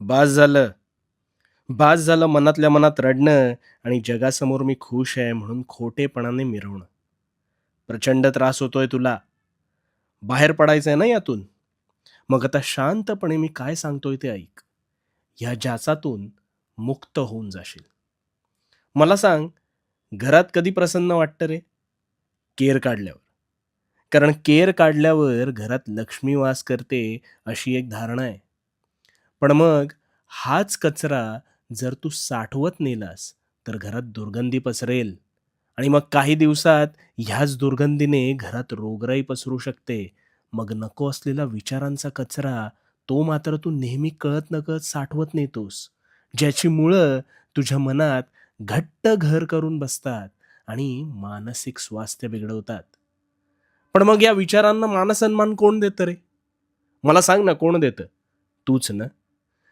बास झालं. बास झालं मनातल्या मनात रडणं आणि जगासमोर मी खुश आहे म्हणून खोटेपणाने मिरवणं. प्रचंड त्रास होतोय तुला. बाहेर पडायचंय ना यातून. मग आता शांतपणे मी काय सांगतोय ते ऐक. ह्या जाचातून मुक्त होऊन जाशील. मला सांग, घरात कधी प्रसन्न वाटतं रे? केर काढल्यावर. कारण केर काढल्यावर घरात लक्ष्मी वास करते अशी एक धारणा आहे. पण मग हाच कचरा जर तू साठवत नेलास, तर घरात दुर्गंधी पसरेल आणि मग काही दिवसात ह्याच दुर्गंधीने घरात रोगराई पसरू शकते. मग नको असलेला विचारांचा कचरा, तो मात्र तू नेहमी कळत-नकळत साठवत नेतोस. ज्याची मुळं तुझ्या मनात घट्ट घर करून बसतात आणि मानसिक स्वास्थ्य बिघडवतात. पण मग या विचारांना मानसन्मान कोण देतं रे? मला सांग ना कोण देतं? तूच ना.